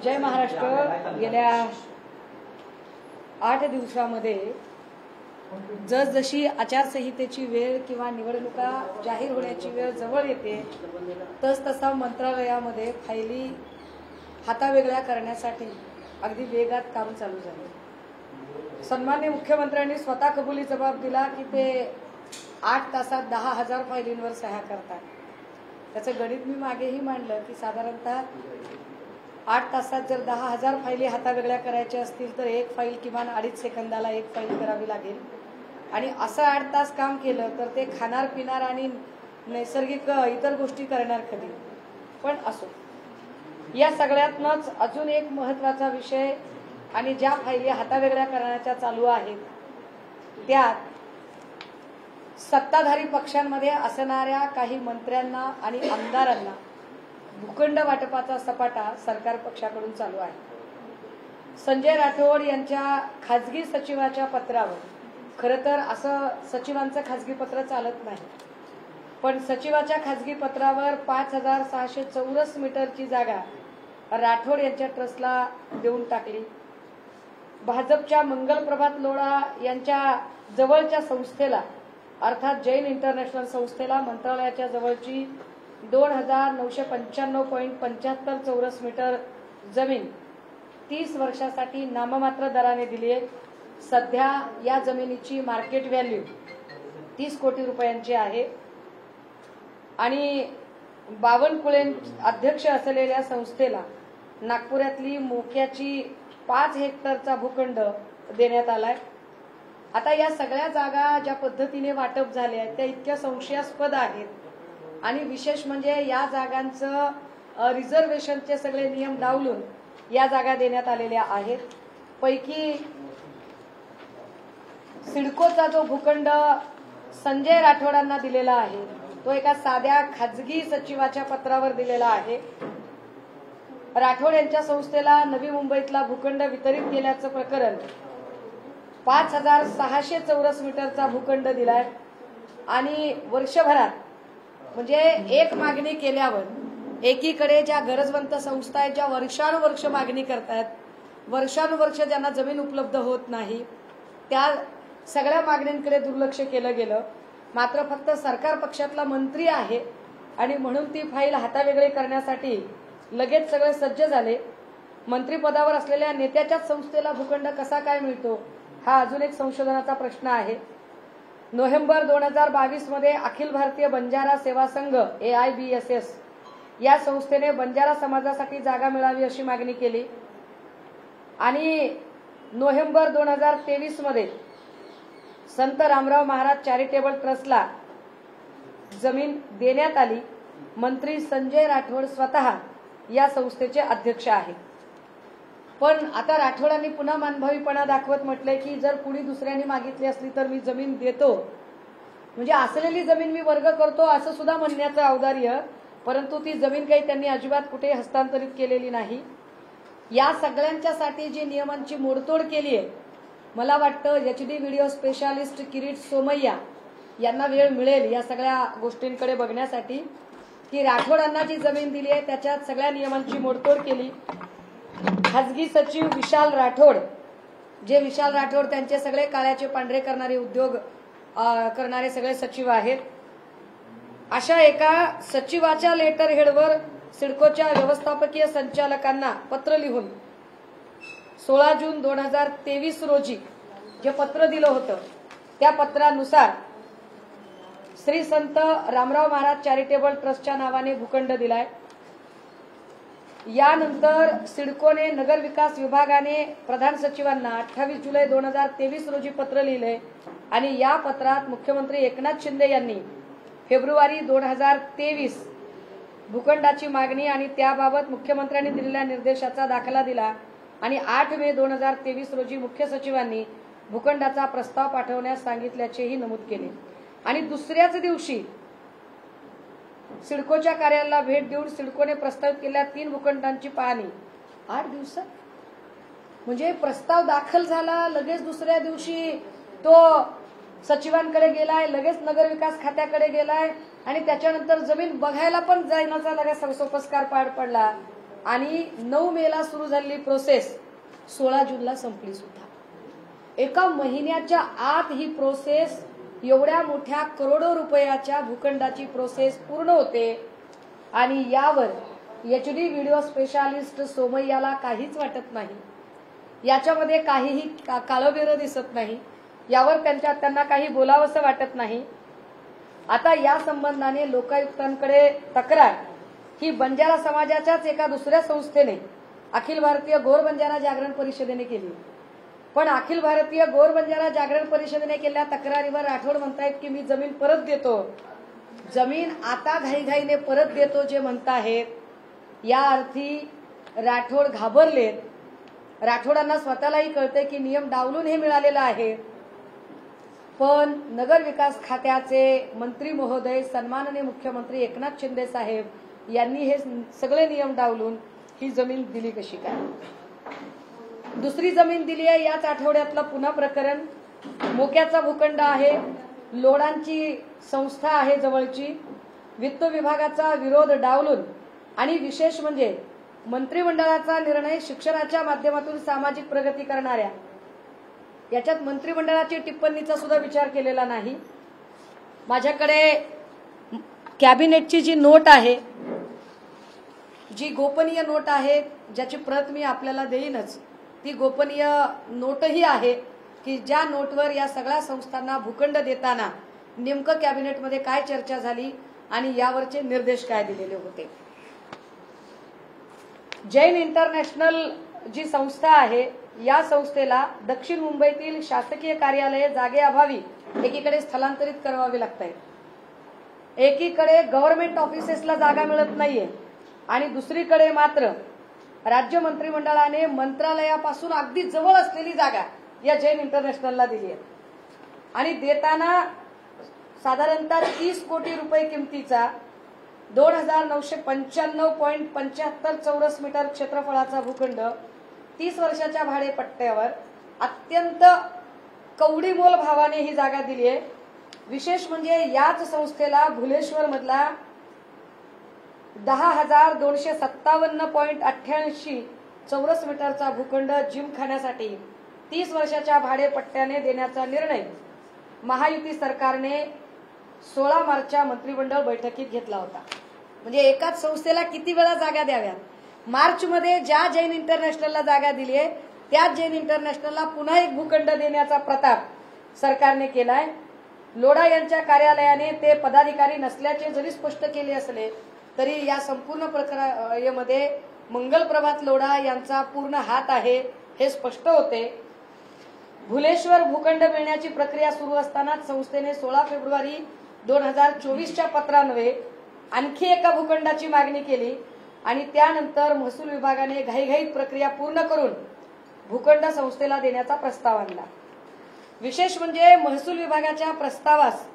जय महाराष्ट्र। गेल्या 8 दिवसामध्ये जसजशी आचारसंहितेची वेळ किंवा निवडणुका जाहीर होण्याची वेळ जवळ येते तसतसा मंत्रालयामध्ये फायली हातावेगळ्या करण्यासाठी अगदी वेगात काम चालू झाले। सन्माननीय मुख्यमंत्र्यांनी स्वतः कबुली जबाब दिला की ते 8 तासात 10,000 फायलींवर सह्या करतात। त्याचं गणित मी मागेही मांडलं की साधारणतः 8 तासात जर 10,000 फायली हातावेगळ्या करायच्या असतील तर एक फाईल किमान 2.5 सेकंदाला एक फाईल करावी लागेल आणि असं 8 तास काम केलं तर ते खाणार पिणार आणि नैसर्गिक इतर गोष्टी करणार कधी। पण असो, या सगळ्यातनच अजून एक महत्त्वाचा विषय आणि ज्या फायली हातावेगळ्या करण्याच्या चालू आहेत त्यात सत्ताधारी पक्षांमध्ये असणाऱ्या काही मंत्र्यांना आणि आमदारांना भूखंड वाटपाचा सपाटा सरकार पक्षाकडून चालू आहे। संजय राठोड यांच्या खाजगी सचिवाच्या पत्रावर, खरं तर असं सचिवांचं खाजगी पत्र चालत नाही, पण सचिवाच्या खाजगी पत्रावर 5,600 चौरस मीटरची जागा राठोड यांच्या ट्रस्टला देऊन टाकली। भाजपच्या मंगलप्रभात लोढा यांच्या जवळच्या संस्थेला अर्थात जैन इंटरनॅशनल संस्थेला मंत्रालयाच्या जवळची 2,995.75 चौरस मीटर जमीन 30 वर्षासाठी नाममात्र दराने दिली आहे। सध्या या जमिनीची मार्केट व्हॅल्यू 30 कोटी रुपयांची आहे आणि बावनकुळे अध्यक्ष असलेल्या संस्थेला नागपुरातली मोक्याची 5 हेक्टरचा भूखंड देण्यात आलाय। आता या सगळ्या जागा ज्या पद्धतीने वाटप झाल्या आहेत त्या इतक्या संशयास्पद आहेत आणि विशेष म्हणजे या जागांचं रिझर्वेशनचे सगळे नियम डावलून या जागा देण्यात आलेल्या आहेत। पैकी सिडकोचा जो भूखंड संजय राठोडांना दिलेला आहे तो एका साध्या खाजगी सचिवाच्या पत्रावर दिलेला आहे। राठोड यांच्या संस्थेला नवी मुंबईतला भूखंड वितरित केल्याचं प्रकरण 5,600 चौरस मीटरचा भूखंड दिलाय आणि वर्षभरात म्हणजे एक मागणी केल्यावर एकीकडे ज्या गरजवंत संस्था आहेत ज्या वर्षानुवर्ष मागणी करतात, वर्षानुवर्ष ज्यांना जमीन उपलब्ध होत नाही, त्या सगळ्या मागण्यांकडे दुर्लक्ष केलं गेलं। मात्र फक्त सरकार पक्षातला मंत्री आहे आणि म्हणून ती फाईल हातावेगळी करण्यासाठी लगेच सगळे सज्ज झाले। मंत्रिपदावर असलेल्या नेत्याच्याच संस्थेला भूखंड कसा काय मिळतो हा अजून एक संशोधनाचा प्रश्न आहे। नोव्हेंबर 2022 मध्ये अखिल भारतीय बंजारा सेवा संघ AIBSS या संस्थेने बंजारा समाजासाठी जागा मिळावी अशी मागणी केली आणि नोव्हेंबर 2023 मध्ये संत रामराव महाराज चॅरिटेबल ट्रस्टला जमीन देण्यात आली। मंत्री संजय राठोड स्वतः या संस्थेचे अध्यक्ष आहेत। पण आता राठोडांनी पुन्हा मानभावीपणा दाखवत म्हटलंय की जर कुणी दुसऱ्यांनी मागितली असली तर मी जमीन देतो, म्हणजे असलेली जमीन मी वर्ग करतो असं सुद्धा म्हणण्याचं औदार्य, परंतु ती जमीन काही त्यांनी अजिबात कुठे हस्तांतरित केलेली नाही। या सगळ्यांच्यासाठी जी नियमांची मोडतोड केली आहे, मला वाटतं HD video specialist Kirit Somaiya यांना वेळ मिळेल या सगळ्या गोष्टींकडे बघण्यासाठी की राठोडांना जी जमीन दिली आहे त्याच्यात सगळ्या नियमांची मोडतोड केली। खाजगी सचिव विशाल राठोड, जे विशाल राठोड त्यांचे सगळे काळ्याचे पांढरे करणारे उद्योग करणारे सगळे सचिव आहेत, अशा एका सचिवाच्या लेटर हेडवर सिडकोच्या व्यवस्थापकीय संचालकांना पत्र लिहून 16 जून 2023 रोजी जे पत्र दिलं होतं त्या पत्रानुसार श्री संत रामराव महाराज चॅरिटेबल ट्रस्टच्या नावाने भूखंड दिलाय। यानंतर सिडकोने नगर विकास विभागाने प्रधान सचिवांना 28 जुलै 2023 रोजी पत्र लिहिले आणि या पत्रात मुख्यमंत्री एकनाथ शिंदे यांनी फेब्रुवारी 2023 भूखंडाची मागणी आणि त्याबाबत मुख्यमंत्र्यांनी दिलेल्या निर्देशाचा दाखला दिला आणि 8 मे 2023 रोजी मुख्य सचिवांनी भूखंडाचा प्रस्ताव पाठवण्यास सांगितल्याचेही नमूद केले आणि दुसऱ्याच दिवशी सिडकोच्या कार्यालयाला भेट देऊन सिडकोने प्रस्तावित केलेल्या 3 भूखंडांची पाहणी 8 दिवसात, म्हणजे प्रस्ताव दाखल झाला लगेच दुसऱ्या दिवशी तो सचिवांकडे गेलाय, लगेच नगर विकास खात्याकडे गेलाय आणि त्याच्यानंतर जमीन बघायला पण जाण्याचा लगेच सोपस्कार पार पडला आणि 9 मेला सुरू झालेली प्रोसेस 16 जूनला संपली सुद्धा। एका महिन्याच्या आत ही प्रोसेस, एवढ्या मोठ्या करोडो रुपयाच्या भूखंडाची प्रोसेस पूर्ण होते आणि यावर HD व्हिडिओ स्पेशालिस्ट सोमय्याला काहीच वाटत नाही, याच्यामध्ये काहीही काळबेरं दिसत नाही, यावर त्यांना काही बोलावंसं वाटत नाही। आता या संबंधाने लोकायुक्तांकडे तक्रार ही बंजारा समाजाच्याच एका दुसऱ्या संस्थेने अखिल भारतीय गोर बंजारा जागरण परिषदेने केली, पण अखिल भारतीय गोर बंजारा जागरण परिषदेने केलेल्या तक्रारीवर राठोड म्हणतायत की मी जमीन परत देतो, जमीन आता घाईघाईने परत देतो जे म्हणताहेत, या अर्थी राठोड घाबरलेत। राठोडांना स्वतःलाही कळते की नियम डावलून हे मिळालेलं आहे, पण नगर विकास खात्याचे मंत्री महोदय सन्माननीय मुख्यमंत्री एकनाथ शिंदे साहेब यांनी हे सगळे नियम डावलून ही जमीन दिली कशी काय। दुसरी जमीन दिली आहे याच आठवड्यातलं पुन्हा प्रकरण, मोक्याचा भूखंड आहे, लोडांची संस्था आहे जवळची, वित्त विभागाचा विरोध डावलून आणि विशेष म्हणजे मंत्रिमंडळाचा निर्णय शिक्षणाच्या माध्यमातून सामाजिक प्रगती करणाऱ्या, याच्यात मंत्रिमंडळाची टिप्पणीचा सुद्धा विचार केलेला नाही। माझ्याकडे कॅबिनेटची जी नोट आहे, जी गोपनीय नोट आहे, ज्याची प्रत मी आपल्याला देईनच, ती गोपनीय नोटही आहे की ज्या नोटवर या सगळ्या संस्थांना भूखंड देताना नेमकं कॅबिनेटमध्ये काय चर्चा झाली आणि यावरचे निर्देश काय दिलेले होते। जैन इंटरनॅशनल जी संस्था आहे, या संस्थेला दक्षिण मुंबईतील शासकीय कार्यालये जागेअभावी एकीकडे स्थलांतरित करावे लागत आहेत, एकीकडे गव्हर्नमेंट ऑफिसेसला जागा मिळत नाहीये आणि दुसरीकडे मात्र राज्य मंत्रिमंडळाने मंत्रालयापासून अगदी जवळ असलेली जागा या जैन इंटरनॅशनलला दिली आहे आणि देताना साधारणतः 30 कोटी रुपये किमतीचा 2995.75 चौरस मीटर क्षेत्रफळाचा भूखंड 30 वर्षाच्या भाडेपट्ट्यावर अत्यंत कवडीमोल भावाने ही जागा दिली आहे। विशेष म्हणजे याच संस्थेला भुलेश्वर मधला 10,257.88 चौरस मीटरचा भूखंड जिमखान्यासाठी 30 वर्षाच्या भाडेपट्ट्याने देण्याचा निर्णय महायुती सरकारने 16 मार्चच्या मंत्रिमंडळ बैठकीत घेतला होता। म्हणजे एकाच संस्थेला किती वेळा जागा द्याव्यात। मार्चमध्ये ज्या जैन इंटरनॅशनलला जागा दिली आहे त्याच जैन इंटरनॅशनलला पुन्हा एक भूखंड देण्याचा प्रताप सरकारने केलाय। लोढा यांच्या कार्यालयाने ते पदाधिकारी नसल्याचे जरी स्पष्ट केले असले तरी या संपूर्ण प्रक्रियेमध्ये मंगल प्रभात लोढा यांचा पूर्ण हात आहे हे स्पष्ट होते। भुलेश्वर भूखंड मिळण्याची प्रक्रिया सुरू असतानाच संस्थेने 16 फेब्रुवारी 2024च्या पत्रान्वये आणखी एका भूखंडाची मागणी केली आणि त्यानंतर महसूल विभागाने घाईघाईत प्रक्रिया पूर्ण करून भूखंड संस्थेला देण्याचा प्रस्ताव आणला। विशेष म्हणजे महसूल विभागाच्या प्रस्तावास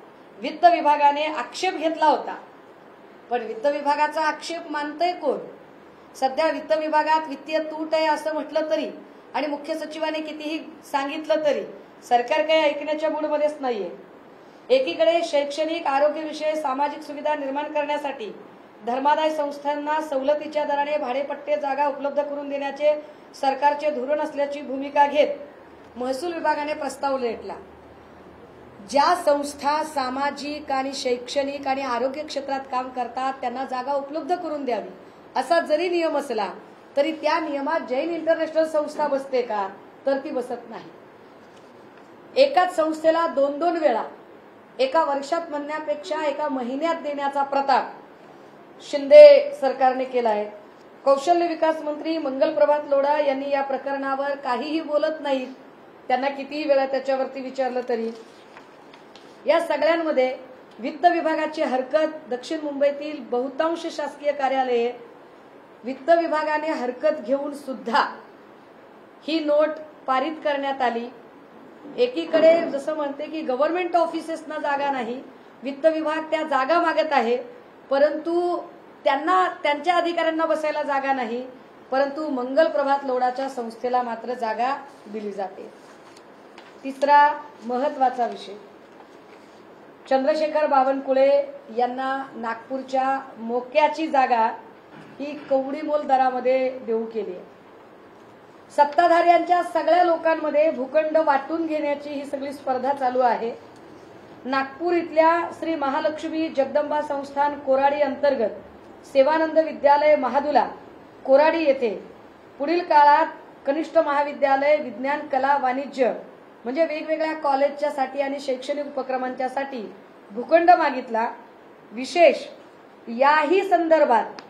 वित्त विभागाने आक्षेप घेतला होता, पण वित्त विभागाचा आक्षेप मानतंय कोण। सध्या वित्त विभागात वित्तीय तूट आहे असं म्हटलं तरी आणि मुख्य सचिवाने कितीही सांगितलं तरी सरकार काही ऐकण्याच्या मूडमध्येच नाहीये। एकीकडे शैक्षणिक आरोग्यविषयक सामाजिक सुविधा निर्माण करण्यासाठी धर्मादाय संस्थांना सवलतीच्या दराने भाडेपट्टे जागा उपलब्ध करून देण्याचे सरकारचे धोरण असल्याची भूमिका घेत महसूल विभागाने प्रस्ताव लेखला। ज्या संस्था सामाजिक आणि शैक्षणिक आणि आरोग्य क्षेत्रात काम करतात त्यांना जागा उपलब्ध करून द्यावी असा जरी नियम असला तरी त्या नियमात जैन इंटरनॅशनल संस्था बसते का, तर ती बसत नाही। एकाच संस्थेला 2-2 वेळा एका वर्षात म्हणण्यापेक्षा एका महिन्यात देण्याचा प्रताप शिंदे सरकारने केला आहे। कौशल्य विकास मंत्री मंगल प्रभात लोढा यांनी या प्रकरणावर काहीही बोलत नाहीत, त्यांना कितीही वेळा त्याच्यावरती विचारलं तरी। या सगळ्यांमध्ये वित्त विभागाची हरकत, दक्षिण मुंबईतील बहुतांश शासकीय कार्यालये वित्त विभागाने हरकत घेऊन सुद्धा ही नोट पारित करण्यात आली। एकीकडे जसं म्हणते की गव्हर्नमेंट ऑफिसेसना जागा नाही, वित्त विभाग त्या जागा मागत आहे, परंतु त्यांना त्यांच्या अधिकाऱ्यांना बसायला जागा नाही, परंतु मंगल प्रभात लोढाच्या संस्थेला मात्र जागा दिली जाते। तिसरा महत्वाचा विषय, चंद्रशेखर बावनकुळे यांना नागपूरच्या मोक्याची जागा ही कवडीमोल दरामध्ये देऊ केली आहे. सत्ताधाऱ्यांच्या सगळ्या लोकांमध्ये भूखंड वाटून घेण्याची ही सगळी स्पर्धा चालू आहे. नागपूर इथल्या श्री महालक्ष्मी जगदंबा संस्थान कोराडी अंतर्गत सेवानंद विद्यालय महादुला कोराडी येथे पुढील काळात कनिष्ठ महाविद्यालय विज्ञान कला वाणिज्य म्हणजे वेगवेगळ्या कॉलेजच्या साठी आणि शैक्षणिक उपक्रमांच्या साठी भूखंड मागितला. विशेष याही संदर्भात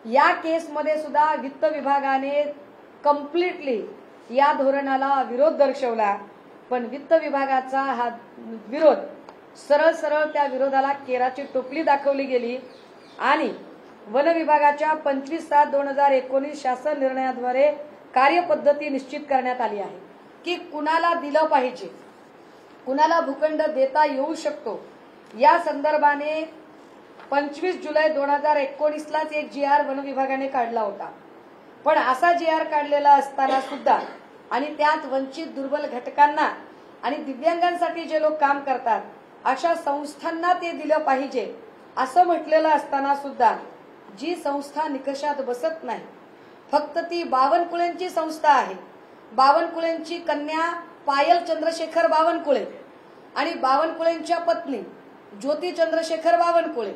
या केसमध्ये सुद्धा वित्त विभागाने कम्प्लिटली या धोरणाला विरोध दर्शवला. पण वित्त विभागाचा हा विरोध सरळ सरळ त्या विरोधाला केराची टोपली दाखवली गेली आणि वन विभागाच्या 25/7/2019 शासन निर्णयाद्वारे कार्यपद्धती निश्चित करण्यात आली आहे की कुणाला दिलं पाहिजे, कुणाला भूखंड देता येऊ शकतो. या संदर्भाने 25 जुलै 2019लाच एक GR वन विभागाने काढला होता. पण असा GR काढलेला असताना सुद्धा आणि त्यात वंचित दुर्बल घटकांना आणि दिव्यांगांसाठी जे लोक काम करतात अशा संस्थांना ते दिलं पाहिजे असं म्हटलेलं असताना सुद्धा जी संस्था निकषात बसत नाही, फक्त ती बावनकुळेंची संस्था आहे. बावनकुळेंची कन्या पायल चंद्रशेखर बावनकुळे आणि बावनकुळेंच्या पत्नी ज्योती चंद्रशेखर बावनकुळे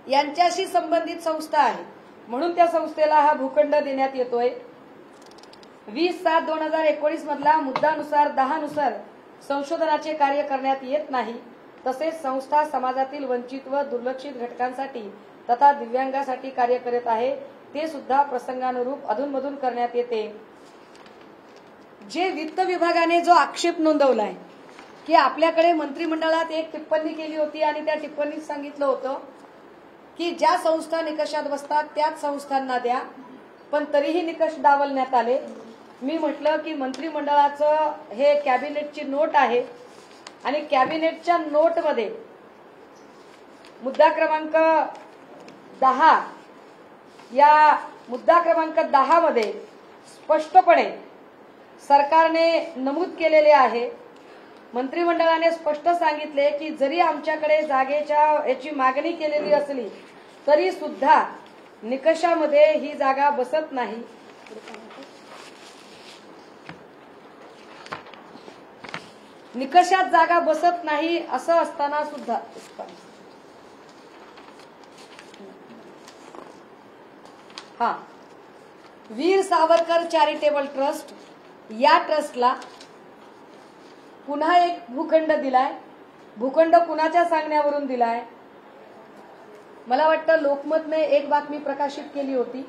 यांच्याशी संबंधित संस्था आहे. म्हणून त्या संस्थेला हा भूखंड देण्यात येतोय. 20/7/2019 मधला मुद्दानुसार 10 नुसार संशोधनाचे कार्य करण्यात येत नाही. तसेच संस्था समाजातील वंचित व दुर्लक्षित घटकांसाठी तथा दिव्यांगासाठी कार्य करत आहे ते सुद्धा प्रसंगानुरूप अधूनमधून करण्यात येते. जे वित्त विभागाने जो आक्षेप नोंदवलाय की आपल्याकडे मंत्रिमंडळात एक टिप्पणी केली होती आणि त्या टिप्पणीत सांगितलं होतं की ज्या संस्था निकषात बसतात त्याच संस्थांना द्या, पण तरीही निकष डावलण्यात आले. मी म्हटलं की मंत्रिमंडळाचं हे कॅबिनेटची नोट आहे आणि कॅबिनेटच्या नोटमध्ये मुद्दा क्रमांक 10 या मुद्दा क्रमांक 10 मध्ये स्पष्टपणे सरकारने नमूद केलेले आहे. मंत्रिमंडळाने स्पष्ट सांगितले की जरी आमच्याकडे जागेच्या याची मागणी केलेली असली तरी सुद्धा निकषामध्ये ही जागा बसत नाही. निकषात जागा बसत नाही असं असताना सुद्धा वीर सावरकर चॅरिटेबल ट्रस्ट या ट्रस्टला पुन्हा एक भूखंड दिलाय. भूखंड कुणाच्या सांगण्यावरून दिलाय? मला वाटतं लोकमतने एक बातमी प्रकाशित केली होती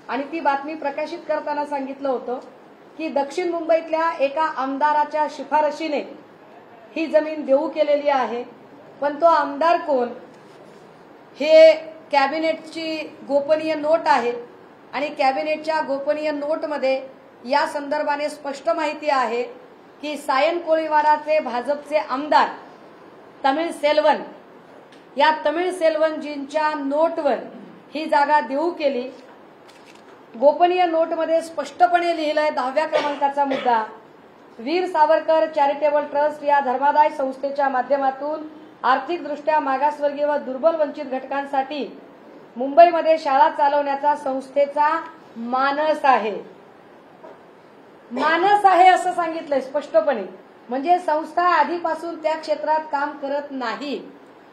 आणि ती बातमी प्रकाशित करताना सांगितलं होतं की दक्षिण मुंबईतल्या एका आमदाराच्या शिफारशीने ही जमीन देऊ केलेली आहे. पण तो आमदार कोण हे कॅबिनेटची गोपनीय नोट आहे आणि कॅबिनेटच्या गोपनीय नोटमध्ये या संदर्भाने स्पष्ट माहिती आहे की सायन कोळीवाडाचे भाजपचे आमदार तमिळ सेल्वन या तमिळ सेल्वनजींच्या नोटवर ही जागा देऊ केली. गोपनीय नोटमध्ये स्पष्टपणे लिहिलंय 10व्या क्रमांकाचा मुद्दा, वीर सावरकर चॅरिटेबल ट्रस्ट या धर्मादाय संस्थेच्या माध्यमातून आर्थिकदृष्ट्या मागासवर्गीय व दुर्बल वंचित घटकांसाठी मुंबईमध्ये शाळा चालवण्याचा संस्थेचा मानस आहे. मानस आहे असं सांगितलंय स्पष्टपणे. म्हणजे संस्था आधीपासून त्या क्षेत्रात काम करत नाही,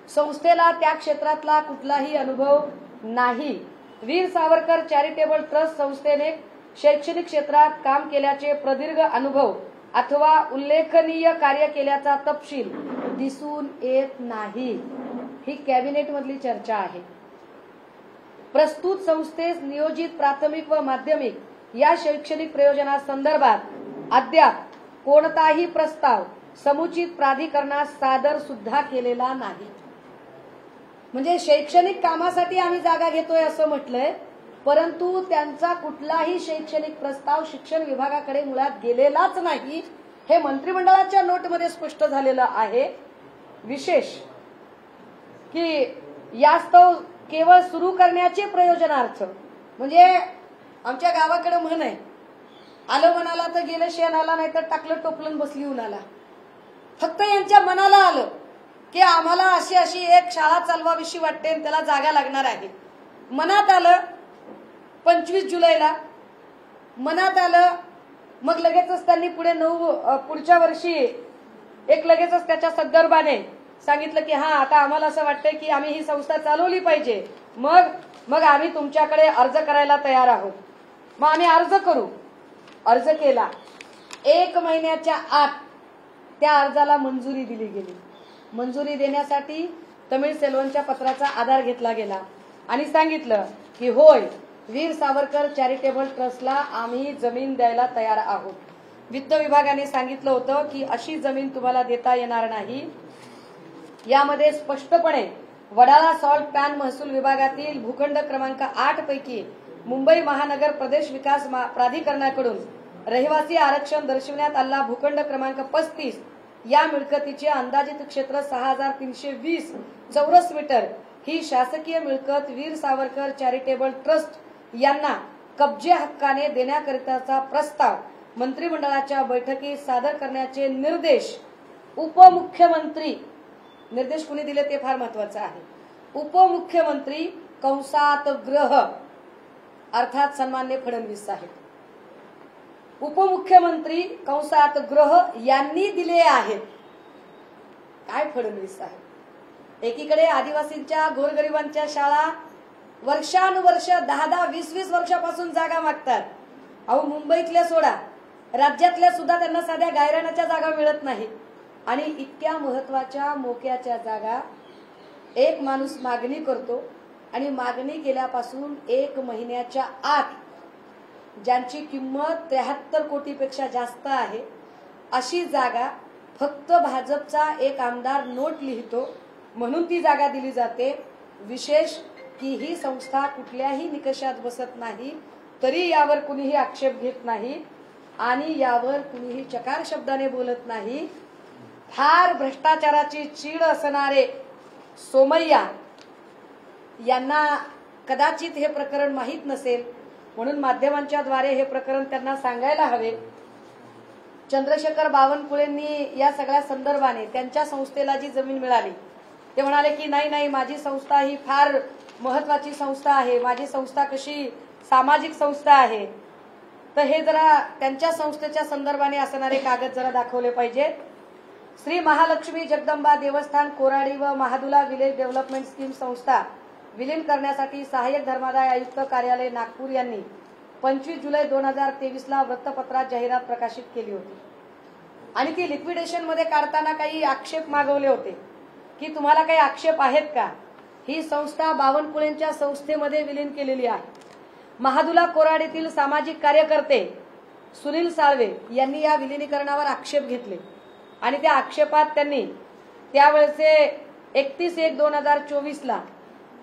संस्थेला त्या क्षेत्रातला कुठलाही अनुभव नाही. वीर सावरकर चॅरिटेबल ट्रस्ट संस्थेने शैक्षणिक क्षेत्रात काम केल्याचे प्रदीर्घ अनुभव अथवा उल्लेखनीय कार्य केल्याचा तपशील दिसून येत नाही. ही कॅबिनेट मधली चर्चा आहे. प्रस्तुत संस्थेस नियोजित प्राथमिक व माध्यमिक या शैक्षणिक प्रयोजनासंदर्भात अद्याप कोणताही प्रस्ताव समुचित प्राधिकरणास सादर सुद्धा केलेला नाही. म्हणजे शैक्षणिक कामासाठी आम्ही जागा घेतोय असं म्हटलंय, परंतु त्यांचा कुठलाही शैक्षणिक प्रस्ताव शिक्षण विभागाकडे मुळात गेलेलाच नाही. हे मंत्रिमंडळाच्या नोटमध्ये स्पष्ट झालेलं आहे. विशेष की यास्तव केवळ सुरू करण्याचे प्रयोजनार्थ, म्हणजे आमच्या गावाकडे म्हण आहे, आलं मनाला तर गेलं शेणाला, नाही तर टाकलं टोपलं बसली उन्हाला. फक्त यांच्या मनाला आलं की आम्हाला अशी एक शाळा चालवाविषयी वाटते आणि त्याला जागा लागणार आहे. मनात आलं 25 जुलैला मनात आलं, मग लगेचच त्यांनी पुढच्या वर्षी एक लगेचच त्याच्या संदर्भाने सांगितलं की हा आता आम्हाला असं वाटतंय की आम्ही ही संस्था चालवली पाहिजे, मग आम्ही तुमच्याकडे अर्ज करायला तयार आहोत. मग आम्ही अर्ज केला. 1 महिन्याच्या आत त्या अर्जाला मंजुरी दिली गेली. मंजुरी देण्यासाठी तमिळ सेल्वनच्या पत्राचा आधार घेतला गेला आणि सांगितलं की होय, वीर सावरकर चॅरिटेबल ट्रस्टला आम्ही जमीन द्यायला तयार आहोत. वित्त विभागाने सांगितलं होतं की अशी जमीन तुम्हाला देता येणार नाही. यामध्ये स्पष्टपणे वडाळा सॉल्ट पॅन महसूल विभागातील भूखंड क्रमांक 8 पैकी मुंबई महानगर प्रदेश विकास प्राधिकरणाकडून रहिवासी आरक्षण दर्शविण्यात आलेला भूखंड क्रमांक 35 या मिळकतीचे अंदाजित क्षेत्र 6320 चौरस मीटर ही शासकीय मिळकत वीर सावरकर चॅरिटेबल ट्रस्ट यांना कब्जे हक्काने देण्याकरिताचा प्रस्ताव मंत्रिमंडळाच्या बैठकीत सादर करण्याचे निर्देश उपमुख्यमंत्री, निर्देश कुणी दिले ते फार महत्वाचं आहे, उपमुख्यमंत्री कंसात ग्रह अर्थात सन्माननीय फडणवीस साहेब, उपमुख्यमंत्री कंसात ग्रह यांनी दिले आहेत. काय फडणवीस साहेब, एकीकडे आदिवासींच्या गोरगरिबांच्या शाळा वर्षानुवर्ष 10-10, 20-20 वर्षापासून जागा मागतात. अहो मुंबईतल्या सोडा, राज्यातल्या सुद्धा त्यांना साध्या गायरानाच्या जागा मिळत नाही. आणि इतक्या महत्वाच्या मोक्याच्या जागा एक माणूस मागणी करतो आणि मागणी केल्यापासून 1 महिन्याच्या आत ज्यांची किंमत 73 कोटीपेक्षा जास्त आहे अशी जागा फक्त भाजपचा एक आमदार नोट लिहितो म्हणून ती जागा दिली जाते. विशेष की ही संस्था कुठल्याही निकषात बसत नाही, तरी यावर कुणीही आक्षेप घेत नाही आणि यावर कुणीही चकार शब्दाने बोलत नाही. फार भ्रष्टाचाराची चीड असणारे सोमय्या यांना कदाचित हे प्रकरण माहीत नसेल, म्हणून माध्यमांच्या द्वारे हे प्रकरण त्यांना सांगायला हवे. चंद्रशेखर बावनकुळेंनी या सगळ्या संदर्भाने त्यांच्या संस्थेला जी जमीन मिळाली ते म्हणाले की नाही, माझी संस्था ही फार महत्वाची संस्था आहे, माझी संस्था कशी सामाजिक संस्था आहे. तर हे जरा त्यांच्या संस्थेच्या संदर्भाने असणारे कागद जरा दाखवले पाहिजेत. श्री महालक्ष्मी जगदंबा देवस्थान कोराडी व महादुला विलेज डेव्हलपमेंट स्कीम संस्था विलीन करण्यासाठी सहाय्यक धर्मादाय आयुक्त कार्यालय नागपूर यांनी 25 जुलै 2023 ला वृत्तपत्रात जाहिरात प्रकाशित केली होती आणि ती लिक्विडेशन मध्ये काढताना काही आक्षेप मागवले होते की तुम्हाला काही आक्षेप आहेत का. ही संस्था बावनकुळेंच्या संस्थेमध्ये विलीन केलेली आहे. महादुला कोराडीतील सामाजिक कार्यकर्ते सुनील साळवे यांनी या विलीनीकरणावर आक्षेप घेतले आणि त्या आक्षेपात त्यांनी त्यावेळेचे 31/1/2024 ला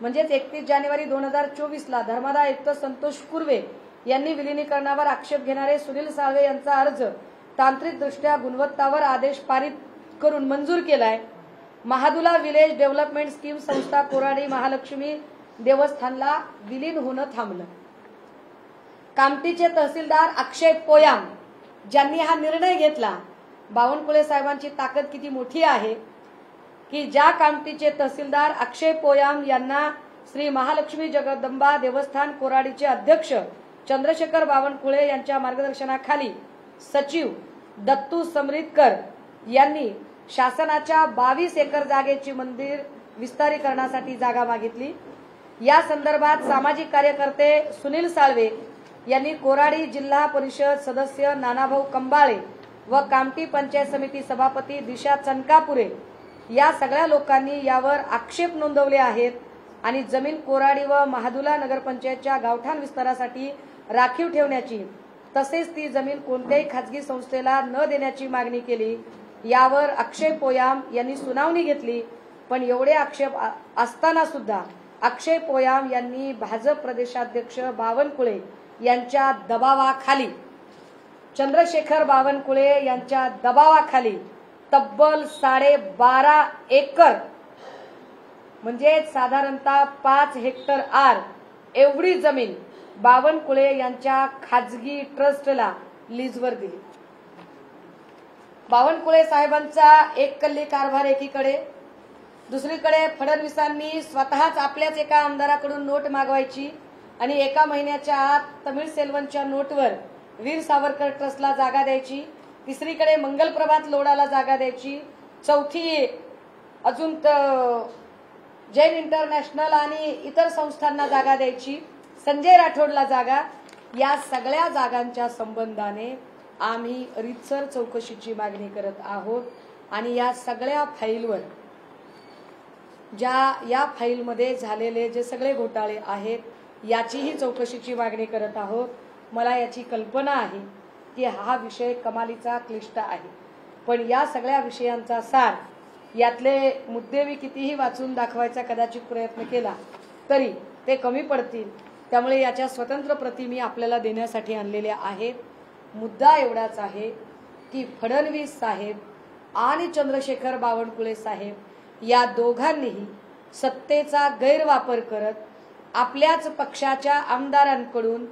म्हणजेच 31 जानेवारी 2024 ला धर्मादाय आयुक्त संतोष कुर्वे यांनी विलीनीकरणावर आक्षेप घेणारे सुनील साळवे यांचा अर्ज तांत्रिकदृष्ट्या गुणवत्तावर आदेश पारित करून मंजूर केलाय. महादुला विलेज डेव्हलपमेंट स्कीम संस्था कोराडी महालक्ष्मी देवस्थानला विलीन होणं थांबलं. कामठीचे तहसीलदार अक्षय पोयाम ज्यांनी हा निर्णय घेतला, बावनकुळे साहेबांची ताकद किती मोठी आहे की ज्या कामठीचे तहसीलदार अक्षय पोयाम यांना श्री महालक्ष्मी जगदंबा देवस्थान कोराडीचे अध्यक्ष चंद्रशेखर बावनकुळे यांच्या मार्गदर्शनाखाली सचिव दत्तू समरितकर यांनी शासनाच्या 22 एकर जागेची मंदिर विस्तारीकरणासाठी जागा मागितली. या संदर्भात सामाजिक कार्यकर्ते सुनील साळवे यांनी कोराडी जिल्हा परिषद सदस्य नानाभाऊ कंबाळे व कामठी पंचायत समिती सभापती दिशा चनकापुरे या सगळ्या लोकांनी यावर आक्षेप नोंदवले आहेत आणि जमीन कोराडी व महादुला नगरपंचायतच्या गावठाण विस्तारासाठी राखीव ठेवण्याची तसेच ती जमीन कोणत्याही खाजगी संस्थेला न देण्याची मागणी केली. यावर अक्षय पोयाम यांनी सुनावणी घेतली, पण एवढे आक्षेप असताना सुद्धा अक्षय पोयाम यांनी भाजप प्रदेशाध्यक्ष बावनकुळे यांच्या दबावाखाली चंद्रशेखर बावनकुळे यांच्या दबावाखाली तब्बल 12.5 एकर म्हणजे साधारणतः 5 हेक्टर आर एवढी जमीन बावनकुळे यांच्या खाजगी ट्रस्टला लीजवर दिली. बावनकुळे साहेबांचा एक कल्ली कारभार एकीकडे, दुसरीकडे फडणवीसांनी स्वतःच आपल्याच एका आमदाराकडून नोट मागवायची आणि एका महिन्याच्या आत तमिळ सेल्वनच्या नोटवर वीर सावरकर ट्रस्टला जागा द्यायची, तिसरीकडे मंगल प्रभात लोढाला जागा द्यायची, चौथी अजून जैन इंटरनॅशनल आणि इतर संस्थांना जागा द्यायची, संजय राठोडला जागा. या सगळ्या जागांच्या संबंधाने आम्ही रीतसर चौकशीची मागणी करत आहोत आणि या सगळ्या फाईलवर या फाईलमध्ये झालेले जे सगळे घोटाळे आहेत याचीही चौकशीची मागणी करत आहोत. मला याची कल्पना आहे की हा विषय कमालीचा क्लिष्ट आहे, पण या सगळ्या विषयांचा सार, यातले मुद्दे मी कितीही वाचून दाखवायचा कदाचित प्रयत्न केला तरी ते कमी पडतील. त्यामुळे याच्या स्वतंत्र प्रती मी आपल्याला देण्यासाठी आणलेल्या आहेत. मुद्दा एवढाच आहे की फडणवीस साहेब आणि चंद्रशेखर बावनकुळे साहेब या दोघांनीही सत्तेचा गैरवापर करत आपल्याच पक्षाच्या आमदारांकडून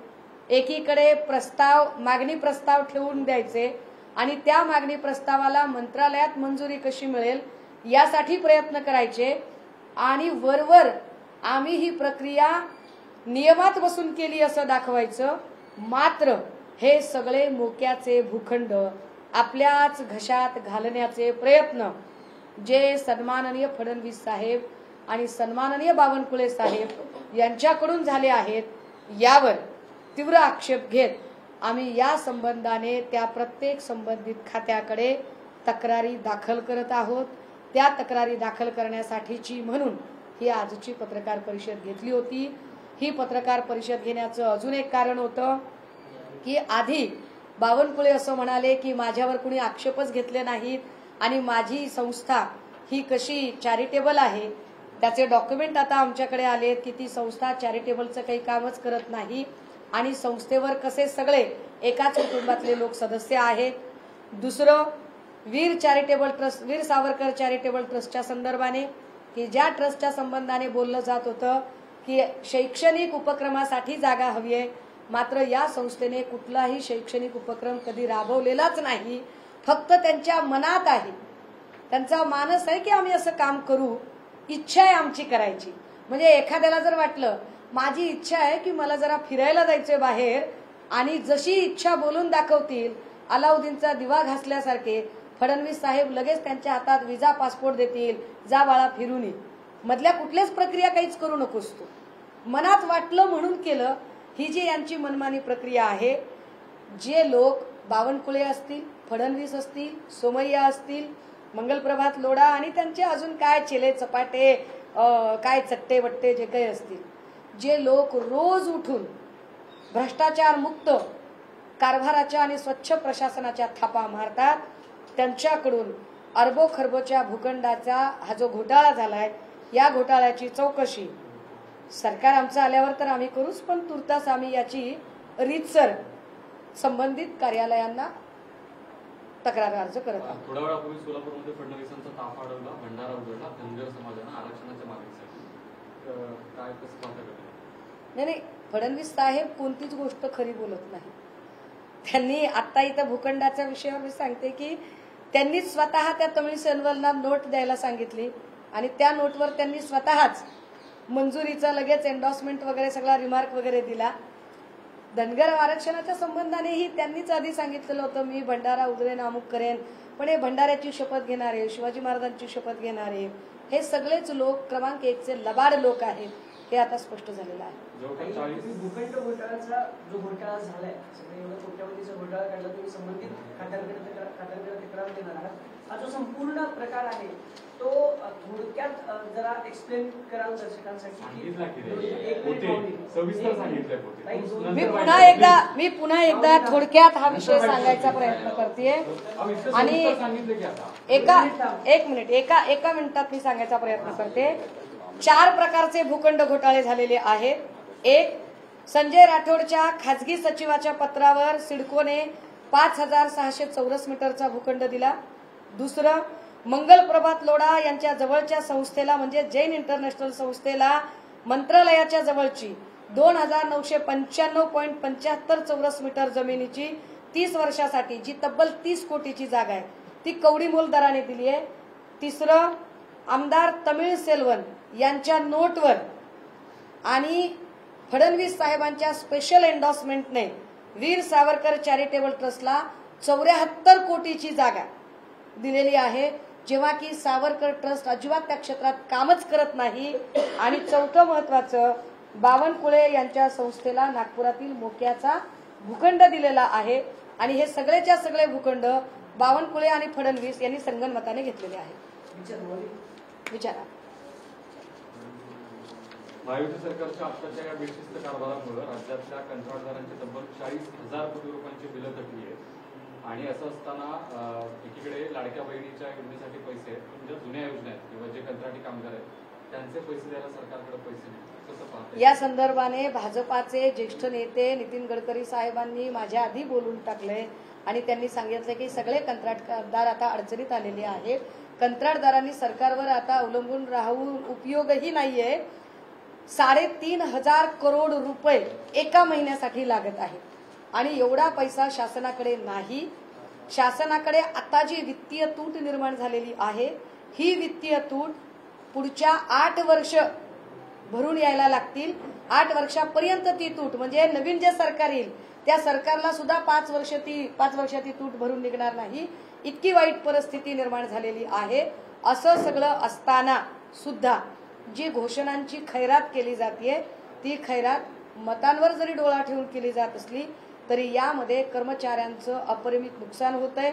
एकीकडे मागणी प्रस्ताव ठेवून द्यायचे आणि त्या मागणी प्रस्तावाला मंत्रालयात मंजुरी कशी मिळेल यासाठी प्रयत्न करायचे आणि वरवर आम्ही ही प्रक्रिया नियमात बसून केली असं दाखवायचं. मात्र हे सगळे मोक्याचे भूखंड आपल्याच घशात घालण्याचे प्रयत्न जे सन्माननीय फडणवीस साहेब आणि सन्माननीय बावनकुळे साहेब यांच्याकडून झाले आहेत, यावर तीव्र आक्षेप घेत आम्ही या संबंधाने त्या प्रत्येक संबंधित खात्याकडे तक्रारी दाखल करत आहोत. त्या तक्रारी दाखल करण्यासाठीची म्हणून ही आजची पत्रकार परिषद घेतली होती. ही पत्रकार परिषद घेण्याचं अजून एक कारण होतं की आधी बावनकुळे असं म्हणाले की माझ्यावर कुणी आक्षेपच घेतले नाहीत आणि माझी संस्था ही कशी चॅरिटेबल आहे. त्याचे डॉक्युमेंट आता आमच्याकडे आले की ती संस्था चॅरिटेबलचं काही कामच करत नाही आणि संस्थेवर कसे सगळे एकाच कुटुंबातले लोक सदस्य आहेत. दुसरं, वीर सावरकर चॅरिटेबल ट्रस्टच्या संदर्भाने की ज्या ट्रस्टच्या संबंधाने बोललं जात होतं की शैक्षणिक उपक्रमासाठी जागा हवी आहे, मात्र या संस्थेने कुठलाही शैक्षणिक उपक्रम कधी राबवलेलाच नाही. फक्त त्यांच्या मनात आहे, त्यांचा मानस आहे की आम्ही असं काम करू, इच्छा आहे आमची करायची. म्हणजे एखाद्याला जर वाटलं माझी इच्छा आहे की मला जरा फिरायला जायचंय बाहेर आणि जशी इच्छा बोलून दाखवतील अलाउद्दीनचा दिवा घासल्यासारखे फडणवीस साहेब लगेच त्यांच्या हातात विजा पासपोर्ट देतील, जा बाळा फिरून ये. मधल्या कुठल्याच प्रक्रिया काहीच करू नकोस तू. मनात वाटलं म्हणून केलं, ही जी यांची मनमानी प्रक्रिया आहे. जे लोक बावनकुळे असतील, फडणवीस असतील, सोमय्या असतील, मंगलप्रभात लोढा आणि त्यांचे अजून काय चेले चपाटे काय चट्टे वट्टे जे काही असतील, जे लोक रोज उठून भ्रष्टाचार मुक्त कारभाराच्या आणि स्वच्छ प्रशासनाच्या थापा मारतात, त्यांच्याकडून अरबो खरबोच्या भूखंडाचा हा जो घोटाळा झालाय, या घोटाळ्याची चौकशी सरकार आमचं आल्यावर तर आम्ही करूच, पण तुर्तास आम्ही याची रीतसर संबंधित कार्यालयांना तक्रार अर्ज करत आहोत. थोड्या वेळापूर्वी सोलापूरमध्ये फडणवीसांचा ताफा अडवला, भंडारा उधळला धनगर समाजानं आरक्षणाच्या मागणीसाठी. काय कसं पाहता? नाही, फडणवीस साहेब कोणतीच गोष्ट खरी बोलत नाही. त्यांनी आता इथं भूखंडाच्या विषयावर मी सांगते की त्यांनी स्वतः त्या तमिळ सेल्वनला नोट द्यायला सांगितली आणि त्या नोटवर त्यांनी स्वतःच मंजुरीचा लगेच एन्डॉर्समेंट वगैरे सगळा रिमार्क वगैरे दिला. धनगर आरक्षणाच्या संबंधानेही त्यांनीच आधी सांगितलेलं होतं मी भंडारा उधळेन, अमुक करेन. पण हे भंडाऱ्याची शपथ घेणारे, शिवाजी महाराजांची शपथ घेणारे हे सगळेच लोक क्रमांक 1चे लबाड लोक आहेत, हे आता स्पष्ट झालेलं आहे. भूखंड घोटाळ्याचा जो घोटाळा झालाय, एवढा कोट्यावधीचा घोटाळा काढला, तुम्ही संबंधित खात्यांकडे तक्रार देणार आहात. हा जो संपूर्ण प्रकार आहे तो थोडक्यात जरा एक्सप्लेन कराल दर्शकांसाठी. मी पुन्हा एकदा थोडक्यात हा विषय सांगायचा प्रयत्न करते आणि एक मिनिटात मी सांगायचा प्रयत्न करते. 4 प्रकारचे भूखंड घोटाळे झालेले आहेत. एक, संजय राठोडच्या खाजगी सचिवाच्या पत्रावर सिडकोने 5,600 चौरस मीटरचा भूखंड दिला. दुसरं, मंगल प्रभात लोढा यांच्या जवळच्या संस्थेला म्हणजे जैन इंटरनॅशनल संस्थेला मंत्रालयाच्या जवळची 2,995.75 चौरस मीटर जमिनीची 30 वर्षासाठी जी तब्बल 30 कोटीची जागा आहे ती कवडीमोल दराने दिली आहे. तिसरं, आमदार तमिळ सेल्वन यांच्या नोटवर आणि फडणवीस साहेबांच्या स्पेशल एन्डॉर्समेंटने वीर सावरकर चॅरिटेबल ट्रस्टला 74 कोटीची जागा दिलेली आहे, जेव्हा की सावरकर ट्रस्ट अजिबात त्या क्षेत्रात कामच करत नाही। आणि चौथं महत्वाचं, बावनकुळे यांच्या संस्थेला नागपुरातील मोक्याचा भूखंड दिलेला आहे आणि हे सगळेच्या सगळे भूखंड बावनकुळे आणि फडणवीस यांनी संगनमताने घेतलेले आहेत। विचारा। महायुती सरकारच्या आत्ताच्या या बेशिस्त कारभारामुळे राज्यातल्या कंत्राटदारांची तब्बल 40,000 कोटी रुपयांची बिलं थकली आहेत आणि असं असताना एकीकडे लाडक्या बहिणीच्या योजनेसाठी पैसे आहेत, म्हणजे जुन्या योजना आहेत किंवा जे कंत्राटी कामगार आहेत त्यांचे पैसे द्यायला सरकारकडे पैसे नाही, कसं पाहता? या संदर्भाने भाजपाचे ज्येष्ठ नेते नितीन गडकरी साहेबांनी माझ्या आधी बोलून टाकले आणि त्यांनी सांगितलं की सगळे कंत्राटदार आता अडचणीत आलेले आहेत। कंत्राटदारांनी सरकारवर आता अवलंबून राहून उपयोगही नाहीये। 3,500 करोड रुपये एका महिन्यासाठी लागत आहे आणि एवढा पैसा शासनाकडे नाही। शासनाकडे आता जी वित्तीय तूट निर्माण झालेली आहे, ही वित्तीय तूट पुढच्या 8 वर्ष भरून यायला लागतील। 8 वर्षापर्यंत ती तूट म्हणजे नवीन जे सरकार येईल त्या सरकारला सुद्धा 5 वर्षात ती तूट भरून निघणार नाही, इतकी वाईट परिस्थिती निर्माण झालेली आहे। असं सगळं असताना सुद्धा जी घोषणांची खैरात केली जाते ती खैरात मतांवर जरी डोळा ठेवून केली जात असली तरी यामध्ये कर्मचाऱ्यांचं अपरिमित नुकसान होतंय।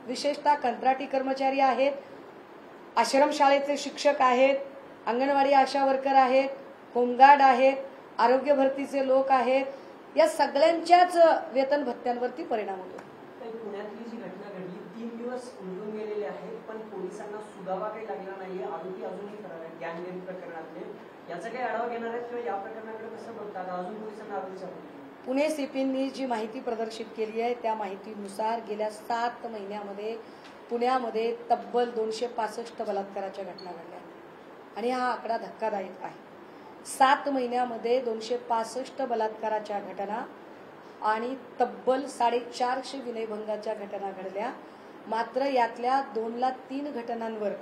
विशेषतः कंत्राटी कर्मचारी आहेत, आश्रमशाळेचे शिक्षक आहेत, अंगणवाडी आशा वर्कर आहेत, होमगार्ड आहेत, आरोग्य भरतीचे लोक आहेत, या सगळ्यांच्याच वेतन भत्त्यांवरती परिणाम होतो। पुण्यातली जी घटना घडली 3 दिवस उलटून गेलेले आहेत पण पोलिसांना सुगावा काही लागला नाहीये, आरोपी अजूनही फरार आहेत गँगरेप प्रकरणातले। याचा काही आढावा घेणार आहेत किंवा या प्रकरणाकडे कसं बघतात? अजून पोलिसांना आरोपी सापडले? पुणे सीपींनी जी माहिती प्रदर्शित केली आहे त्या माहितीनुसार गेल्या 7 महिन्यामध्ये पुण्यामध्ये तब्बल 265 बलात्काराच्या घटना घडल्या आणि हा आकडा धक्कादायक आहे। 7 महिन्यामध्ये 265 बलात्काराच्या घटना आणि तब्बल 450 विनयभंगाच्या घटना घडल्या। मात्र यातल्या 203 घटनांवर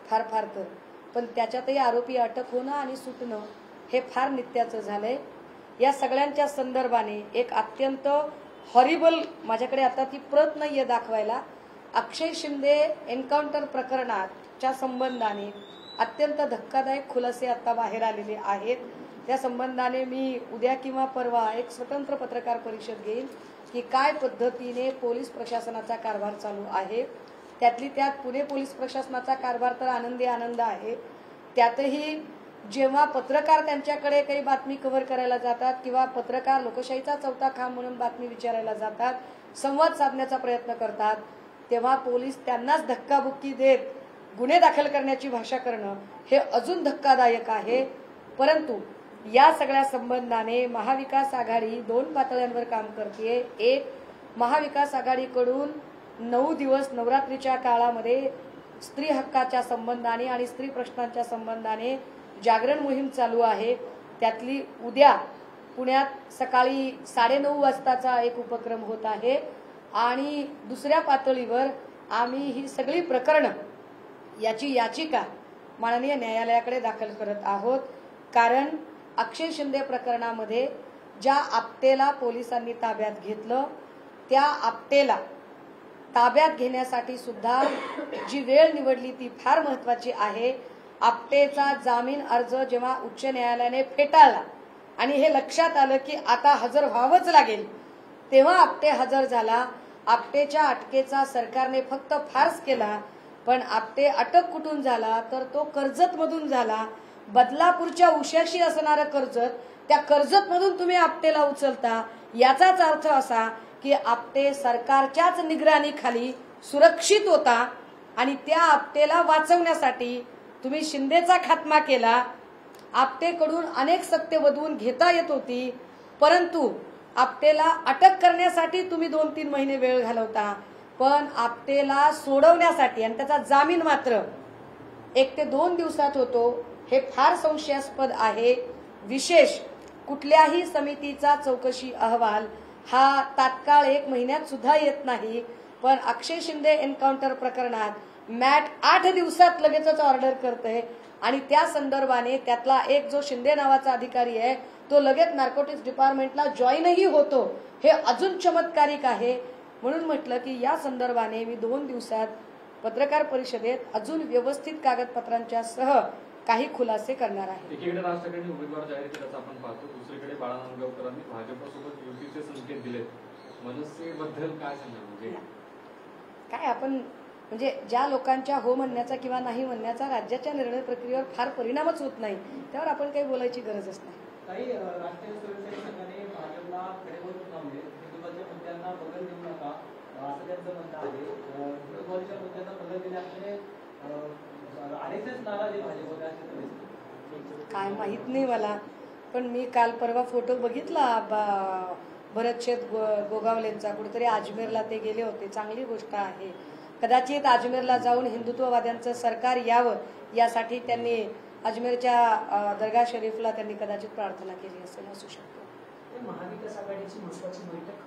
फार तर पण त्याच्यातही आरोपी अटक होणं आणि सुटणं हे फार नित्याचं झालंय। या सगळ्यांच्या संदर्भाने एक अत्यंत हॉरिबल, माझ्याकडे आता ती प्रत नाहीये दाखवायला, अक्षय शिंदे एन्काउंटर प्रकरणाच्या संबंधाने अत्यंत धक्कादायक खुलासे आता बाहेर आलेले आहेत। त्या संबंधाने मी उद्या किंवा परवा एक स्वतंत्र पत्रकार परिषद घेईन की काय पद्धतीने पोलीस प्रशासनाचा कारभार चालू आहे। त्यातली त्यात पुणे पोलीस प्रशासनाचा कारभार तर आनंद आहे। त्यातही जेव्हा पत्रकार त्यांच्याकडे काही बातमी कव्हर करायला जातात किंवा पत्रकार लोकशाहीचा चौथा खांब म्हणून बातमी विचारायला जातात, संवाद साधण्याचा प्रयत्न करतात, तेव्हा पोलीस त्यांनाच धक्काबुक्की देत गुन्हे दाखल करण्याची भाषा करणं हे अजून धक्कादायक आहे। परंतु या सगळ्या संबंधाने महाविकास आघाडी 2 पातळ्यांवर काम करते। एक, महाविकास आघाडीकडून 9 दिवस नवरात्रीच्या काळामध्ये स्त्री हक्काच्या संबंधाने आणि स्त्री प्रश्नांच्या संबंधाने जागरण मोहीम चालू आहे। त्यातली उद्या पुण्यात सकाळी 9:30 वाजताचा एक उपक्रम होत आहे आणि दुसऱ्या पातळीवर आम्ही ही सगळी प्रकरणं याची याचिका माननीय न्यायालयाकडे दाखल करत आहोत। कारण अक्षय शिंदे प्रकरणामध्ये ज्या आपटेला पोलिसांनी ताब्यात घेतलं त्या आपटेला ताब्यात घेण्यासाठी सुद्धा जी वेळ निवडली ती फार महत्वाची आहे। आपटेचा जामीन अर्ज जेव्हा उच्च न्यायालयाने फेटाळला आणि हे लक्षात आलं की आता हजर व्हावंच लागेल, तेव्हा आपटे हजर झाला। आपटेच्या अटकेचा सरकारने फक्त फार्स केला, पण आपटे अटक कुठून झाला तर तो कर्जत मधून झाला। बदलापूरच्या उशाशी असणारं कर्जत, त्या कर्जत मधून तुम्ही आपटेला उचलता, याचाच अर्थ असा की आपटे सरकारच्याच निगराणीखाली सुरक्षित होता आणि त्या आपटेला वाचवण्यासाठी तुम्ही शिंदेचा खात्मा केला। आपटेकडून अनेक सत्य वधवून घेता येत होती, परंतु आपटेला अटक करण्यासाठी तुम्ही 2-3 महिने वेळ घालवता, पण आपटेला सोडवण्यासाठी आणि त्याचा जामीन मात्र 1 ते 2 दिवसात होतो। हे फार संशयास्पद आहे। विशेष कुठल्याही समितीचा चौकशी अहवाल हा तात्काळ 1 महिन्यात सुद्धा येत नाही, पण अक्षय शिंदे एन्काउंटर प्रकरणात मॅट 8 दिवसात लगेचच ऑर्डर करते आणि त्या संदर्भाने त्यातला एक जो शिंदे नावाचा अधिकारी आहे तो लगेच नार्कोटिक्स डिपार्टमेंटला जॉईनही होतो. हे अजून चमत्कारिक आहे. म्हणून म्हटलं की या संदर्भाने मी 2 दिवसात पत्रकार परिषदेत अजून व्यवस्थित कागदपत्रांच्या सह काही खुलासे करणार आहे. एकीकडे राज ठाकरेंनी उमेदवार जाहीर केल्याचं आपण पाहतो, दुसरीकडे बाळा नांदगावकरांनी भाजपसोबत युतीचे संकेत दिलेत. मनसेबद्दल काय सांगाल? म्हणजे काय आपण म्हणजे ज्या लोकांच्या हो म्हणण्याचा किंवा नाही म्हणण्याचा राज्याच्या निर्णय प्रक्रियेवर फार परिणामच होत नाही, त्यावर आपण काही बोलायची गरजच नाही. काही राष्ट्रीय स्वयंसेवक संघाने भाजपला कडेवर लावले, हिंदुत्वाच्या मुद्द्यांना बदल देऊ नका असं त्यांचं म्हणणं आहे. हिंदुत्वाच्या मुद्द्यांना बदल दिल्यामुळे RSS नाराज आहे भाजपला असं काय माहित नाही मला, पण मी काल परवा फोटो बघितला भरतशेठ गोगावलेंचा. कुठेतरी अजमेरला ते गेले होते, चांगली गोष्ट आहे. कदाचित अजमेरला जाऊन हिंदुत्ववाद्यांचं सरकार यावं यासाठी त्यांनी अजमेरच्या दर्गा शरीफला त्यांनी कदाचित प्रार्थना केली असेल, असू शकतो. महाविकास आघाडीची महत्वाची बैठक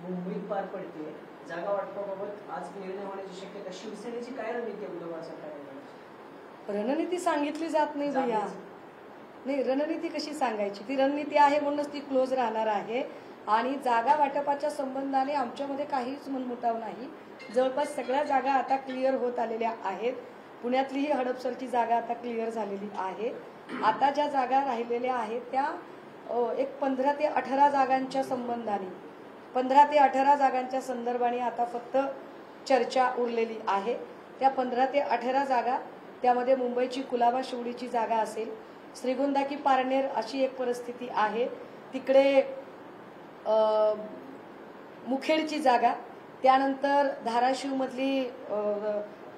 मुंबईत पार पडते. जागा वाटपाबाबत आज निर्णय होण्याची शक्यता. शिवसेनेची काय रणनीती आहे उद्धव सरकार? रणनीती सांगितली जात नाही भैया. नाही, रणनीती कशी सांगायची? ती रणनीती आहे म्हणूनच ती क्लोज राहणार आहे. आणि जागा वाटपाच्या संबंधाने आमच्यामध्ये काहीच मनमुटाव नाही. जवळपास सगळ्या जागा आता क्लिअर होत आलेल्या आहेत. पुण्यातली ही हडपसरची जागा आता क्लिअर झालेली आहे. आता ज्या जागा राहिलेल्या आहेत त्या एक 15 ते 18 जागांच्या संबंधाने 15 ते 18 जागांच्या संदर्भाने आता फक्त चर्चा उरलेली आहे. त्या 15 ते 18 जागा त्यामध्ये मुंबईची कुलाबा शिवडीची जागा असेल, श्रीगोंदा की पारनेर अशी एक परिस्थिती आहे. तिकडे मुखेडची जागा, त्यानंतर धाराशिवमधली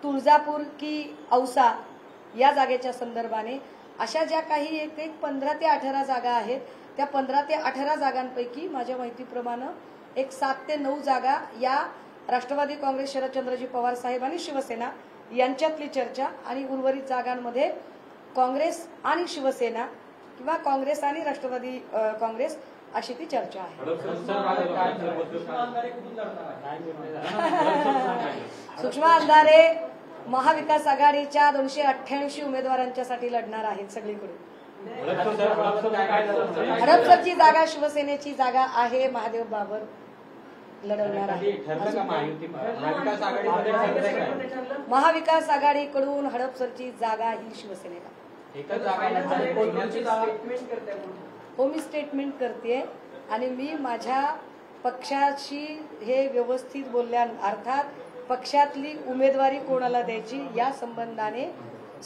तुळजापूर की औसा या जागेच्या संदर्भाने अशा ज्या काही एक 15 ते 18 जागा आहेत, त्या 15 ते 18 जागांपैकी माझ्या माहितीप्रमाणे एक 7 ते 9 जागा या राष्ट्रवादी काँग्रेस शरदचंद्रजी पवार साहेब आणि शिवसेना यांच्यातली चर्चा आणि उर्वरित जागांमध्ये काँग्रेस आणि शिवसेना किंवा काँग्रेस आणि राष्ट्रवादी काँग्रेस अशी ती चर्चा आहे. सुषमा अंधारे महाविकास आघाडीच्या 288 उमेदवारांच्यासाठी लढणार आहेत सगळीकडून. हडपसरची जागा शिवसेनेची जागा आहे. महादेव बाबर लढवणार आहे. महाविकास आघाडीकडून हडपसरची जागा ही शिवसेनेला. हो, मी स्टेटमेंट करते आणि मी माझ्या पक्षाशी हे व्यवस्थित बोलल्या, अर्थात पक्षातली उमेदवारी कोणाला द्यायची या संबंधाने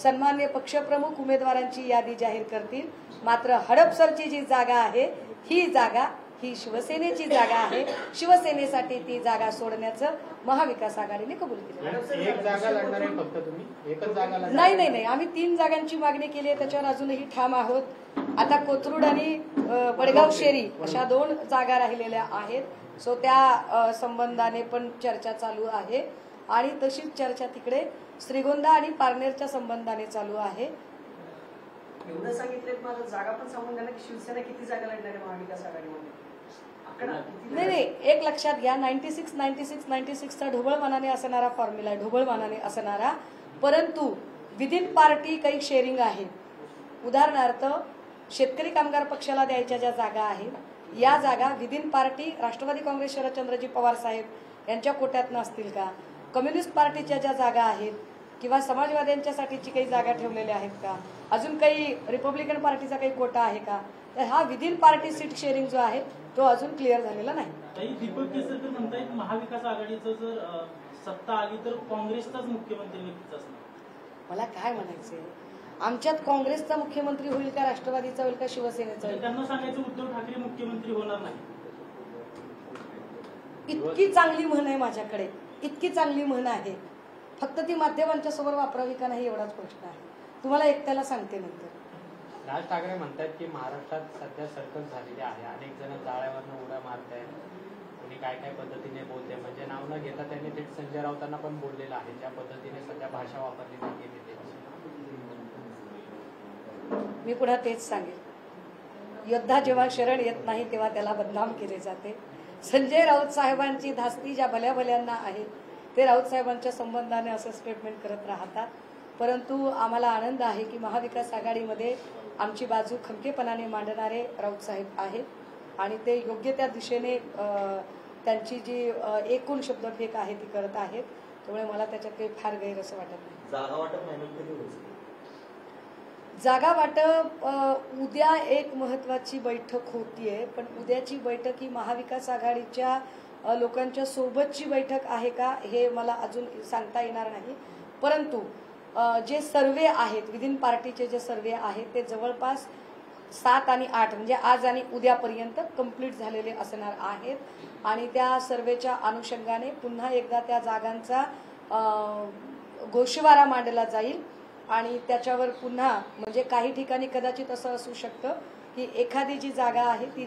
सन्मान्य पक्षप्रमुख उमेदवारांची यादी जाहीर करतील. मात्र हडपसरची जी जागा आहे ही जागा ही शिवसेनेची जागा आहे. शिवसेनेसाठी ती जागा सोडण्याचं महाविकास आघाडीने कबूल केलं. एक जागा लढणार आहे फक्त तुम्ही? एकच जागा लढणार? नाही, आम्ही 3 जागांची मागणी केली आहे, त्याच्यावर अजूनही ठाम आहोत. आता कोथरूड आणि बडगाव शेरी अशा 2 जागा राहिलेल्या आहेत. सो त्या संबंधाने पण चर्चा चालू आहे आणि तशीच चर्चा तिकडे श्रीगोंदा आणि पारनेरच्या संबंधाने चालू आहे. एवढं सांगितलं मला जागा पण सांगून द्या ना की शिवसेना किती जागा लढणार आहे महाविकास आघाडीमध्ये? नाही, एक लक्षात घ्या. 96 ढोबळ मानाने असणारा फॉर्म्युला आहे, ढोबळ मानाने असणारा. परंतु विदिन पार्टी काही शेअरिंग आहे. उदाहरणार्थ शेतकरी कामगार पक्षाला द्यायच्या ज्या जागा आहेत या जागा विदिन पार्टी राष्ट्रवादी काँग्रेस शरदचंद्रजी पवार साहेब यांच्या कोट्यातनं असतील का? कम्युनिस्ट पार्टीच्या ज्या जागा आहेत किंवा समाजवाद्यांच्यासाठीची काही जागा ठेवलेल्या आहेत का? अजून काही रिपब्लिकन पार्टीचा काही कोटा आहे का? तर हा विदिन पार्टी सीट शेअरिंग जो आहे तो अजून क्लिअर झालेला नाही. दीपक केसरकर म्हणतायत महाविकास आघाडीचं जर सत्ता आली तर काँग्रेसचाच मुख्यमंत्री व्यक्तीच असणार. मला काय म्हणायचंय, आमच्यात काँग्रेसचा मुख्यमंत्री होईल का, राष्ट्रवादीचा होईल का, शिवसेनेचा होईल? त्यांना सांगायचं उद्धव ठाकरे मुख्यमंत्री होणार नाही. इतकी चांगली म्हण आहे माझ्याकडे, इतकी चांगली म्हण आहे. फक्त ती माध्यमांच्या समोर वापरावी का नाही एवढाच प्रश्न आहे. तुम्हाला एकट्याला सांगते नंतर. राज ठाकरे म्हणतात की महाराष्ट्रात सध्या सर्कस झालेली आहे, अनेक जण जाळ्यावरनं उड्या मारतायत, कोणी काय काय पद्धतीने बोलते. म्हणजे नाव न घेता त्यांनी थेट संजय राऊतांना पण बोललेलं आहे. ज्या पद्धतीने सध्या भाषा वापरली जाते मी पुन्हा तेच सांगेल. योद्धा जेव्हा शरण येत नाही तेव्हा त्याला बदनाम केले जाते. संजय राऊत साहेबांची धास्ती ज्या भल्या भल्यांना आहे ते राऊत साहेबांच्या संबंधाने असं स्टेटमेंट करत राहतात. परंतु आम्हाला आनंद आहे की महाविकास आघाडीमध्ये आमची बाजू खमकेपणाने मांडणारे राऊत साहेब आहेत आणि ते योग्य त्या दिशेने त्यांची जी एकूण शब्दफेक आहे ती करत आहेत. त्यामुळे मला त्याच्यात काही फार गैर असं वाटत नाही. जागा वाटप फायनल कधी होईल? जागा वाटप उद्या एक महत्वाची बैठक होतीये, पण उद्याची बैठक ही महाविकास आघाडीच्या लोकांच्या सोबतची बैठक आहे का हे मला अजून सांगता येणार नाही. परंतु जे सर्वे आहेत विदिन पार्टीचे जे सर्वे आहेत ते जवळपास 7 आणि 8 म्हणजे आज आणि उद्यापर्यंत कंप्लीट झालेले असणार आहेत आणि त्या सर्वेच्या अनुषंगाने पुन्हा एकदा त्या जागांचा गोषवारा मांडला जाईल आणि त्याच्यावर पुन्हा म्हणजे काही ठिकाणी कदाचित असं असू शकतं की एखादी जी जागा आहे ती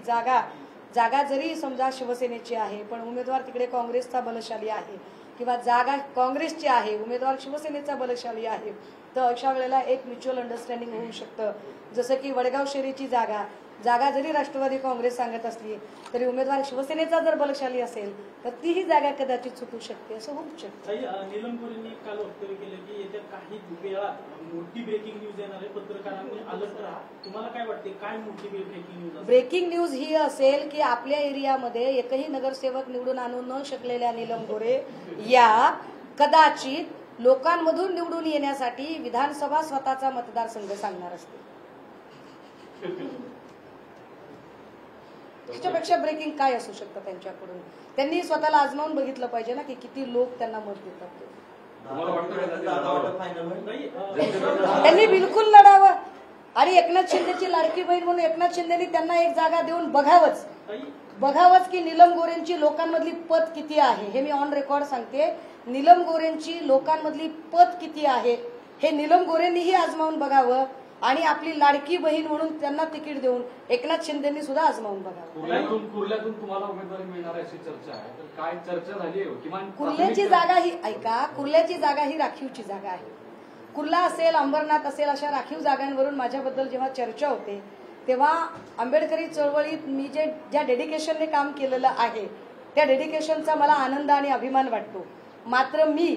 जागा जरी समजा शिवसेनेची आहे पण उमेदवार तिकडे काँग्रेसचा बलशाली आहे किंवा जागा काँग्रेसची आहे उमेदवार शिवसेनेचा बलशाली आहे तर अशा वेळेला एक म्युच्युअल अंडरस्टँडिंग होऊ शकतं. जसं की वडगाव शेरीची जागा जरी राष्ट्रवादी काँग्रेस सांगत असली तरी उमेदवार शिवसेनेचा जर बलशाली असेल तर तीही जागा कदाचित सुटू शकते असं होऊ शकतं. नीलम गोरेंनी काल वक्तव्य केलं की येत्या काही वेळात मोठी ब्रेकिंग न्यूज येणार आहे, पत्रकारांनी अलर्ट राहा. तुम्हाला काय वाटते काय मोठी ब्रेकिंग न्यूज? ब्रेकिंग न्यूज ही असेल की आपल्या एरियामध्ये एकही नगरसेवक निवडून आणू न शकलेल्या नीलम गोरे या कदाचित लोकांमधून निवडून येण्यासाठी विधानसभा स्वतःचा मतदारसंघ सांगणार असते. त्याच्यापेक्षा ब्रेकिंग काय असू शकतं त्यांच्याकडून? त्यांनी स्वतःला आजमावून बघितलं पाहिजे ना की किती लोक त्यांना मत देतात. जागा वाटप फायनल होईल? त्यांनी बिलकुल लढावं आणि एकनाथ शिंदेची लाडकी बहीण म्हणून एकनाथ शिंदेनी त्यांना एक जागा देऊन बघावंच की नीलम गोरेंची लोकांमधली पत किती आहे. हे मी ऑन रेकॉर्ड सांगते. नीलम गोरेंची लोकांमधली पत किती आहे हे नीलम गोरेंनीही आजमावून बघावं आणि आपली लाडकी बहीण म्हणून त्यांना तिकीट देऊन एकनाथ शिंदेनी सुद्धा आजमावून बघावं. कुर्ल्यातून तुम्हाला उमेदवारी मिळणार अशी चर्चा आहे तर काय चर्चा झाली आहे? किमान कुर्ल्याची जागा ही ऐका, कुर्ल्याची जागा ही राखीवची जागा आहे. कुर्ला असेल अंबरनाथ असेल अशा राखीव जागांवरून माझ्याबद्दल जेव्हा चर्चा होते तेव्हा आंबेडकरी चळवळीत मी ज्या डेडिकेशनने काम केलेलं आहे त्या डेडिकेशनचा मला आनंद आणि अभिमान वाटतो. मात्र मी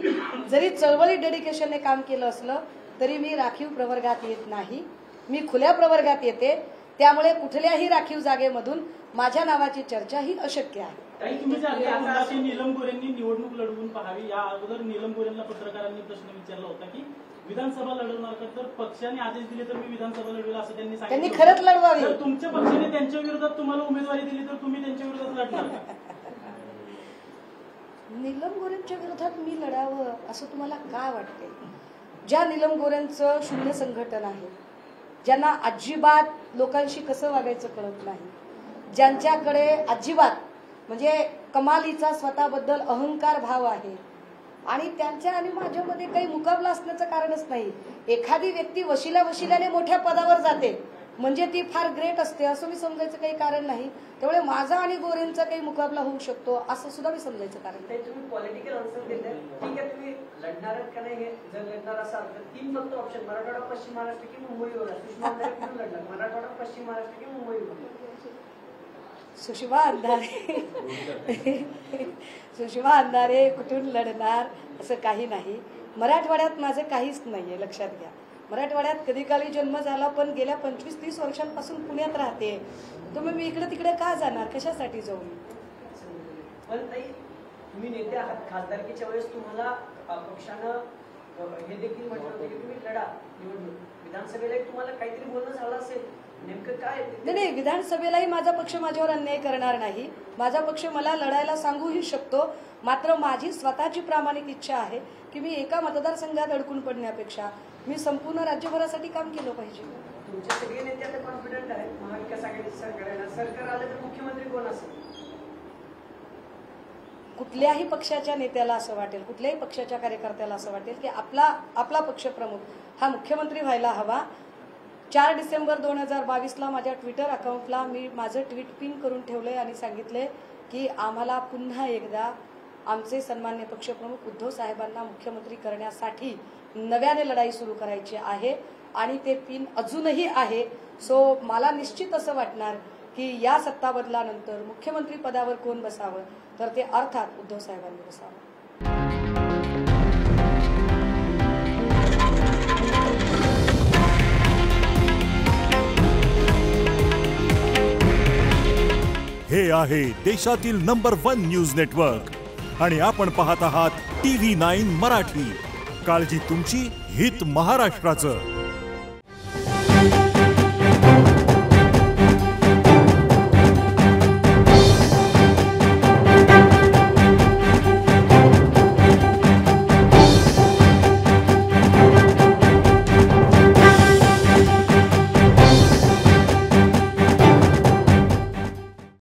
जरी चळवळीत डेडिकेशनने काम केलं असलं तरी मी राखीव प्रवर्गात येत नाही, मी खुल्या प्रवर्गात येते. त्यामुळे कुठल्याही राखीव जागेमधून माझ्या नावाची चर्चा ही अशक्य आहे. तुम्ही जे नीलम गोरेंनी निवडणूक लढवून पाहावी या अगोदर नीलम गोरेंना पत्रकारांनी प्रश्न विचारला होता की विधानसभा लढवणार का, तर पक्षाने आदेश दिले तर मी विधानसभा लढवेल असं त्यांनी सांगितलं. त्यांनी खरंच लढवावी. जर तुमच्या पक्षाने त्यांच्या विरोधात तुम्हाला उमेदवारी दिली तर तुम्ही त्यांच्या विरोधात लढणार का? नीलम गोरेंच्या विरोधात मी लढावं असं तुम्हाला काय वाटते? ज्या नीलम गोरेंचं शून्य संघटन आहे, ज्यांना अजिबात लोकांशी कसं वागायचं कळत नाही, ज्यांच्याकडे अजिबात म्हणजे कमालीचा स्वतःबद्दल अहंकार भाव आहे आणि त्यांच्या आणि माझ्यामध्ये काही मुकाबला असण्याचं कारणच नाही. एखादी व्यक्ती वशिल्याने मोठ्या पदावर जाते म्हणजे ती फार ग्रेट असते असं मी समजायचं काही कारण नाही. त्यामुळे माझा आणि गोरेंचा काही मुकाबला होऊ शकतो असं सुद्धा मी समजायचं कारण नाही. तुम्ही पॉलिटिकल आन्सर देताय, ठीक आहे, तुम्ही लढणार का नाही हे जर लढणार असाल तर 3 फक्त ऑप्शन, मराठवाडा पश्चिम महाराष्ट्र की मुंबई विभाग. सुषमा अंधारे कुठून लढणार? मराठवाडा पश्चिम महाराष्ट्र की मुंबई विभाग? सुषमा अंधारे कुठून लढणार असं काही नाही. मराठवाड्यात माझं काहीच नाहीये, लक्षात घ्या. मराठवाड्यात कधी काली जन्म झाला पण गेल्या 25-30 वर्षांपासून पुण्यात राहते. तुम्ही मी इकडे तिकडे का जाणार, कशासाठी जाऊ? पण ताई तुम्ही नेते आहात, खासदारकीच्या वेळेस तुम्हाला पक्षानं हे देखील म्हटलं होतं की तुम्ही लढा निवडणूक. विधानसभेला तुम्हाला काहीतरी बोलणं झालं असेल, नेमकं काय? नाही, विधानसभेलाही माझा पक्ष माझ्यावर अन्याय करणार नाही. माझा पक्ष मला लढायला सांगूही शकतो. मात्र माझी स्वतःची प्रामाणिक इच्छा आहे की मी एका मतदारसंघात अडकून पडण्यापेक्षा मी संपूर्ण राज्यभरासाठी काम केलं पाहिजे. तुमचे सगळे नेते आता कॉन्फिडंट आहेत महाविकास आघाडीचं सरकार येणार, सरकार आलं तर मुख्यमंत्री कोण असेल? कुठल्याही पक्षाच्या नेत्याला असं वाटेल, कुठल्याही पक्षाच्या कार्यकर्त्याला असं वाटेल की आपला पक्षप्रमुख हा मुख्यमंत्री व्हायला हवा. 4 डिसेंबर 2022ला माझ्या ट्विटर अकाउंटला मी माझं ट्विट पिन करून ठेवलंय आणि सांगितलंय की आम्हाला पुन्हा एकदा आमचे सन्मान्य पक्षप्रमुख उद्धव साहेबांना मुख्यमंत्री करण्यासाठी नव्याने लढाई सुरू करायची आहे. आणि ते पिन अजूनही आहे. सो मला निश्चित असं वाटणार की या सत्ता बदलानंतर मुख्यमंत्री पदावर कोण बसावं, तर ते अर्थात उद्धव साहेबांनी बसावं. हे आहे देशातील नंबर 1 न्यूज नेटवर्क आणि आपण पाहत आहात TV9 मराठी. काळजी तुमची, हित महाराष्ट्राचं.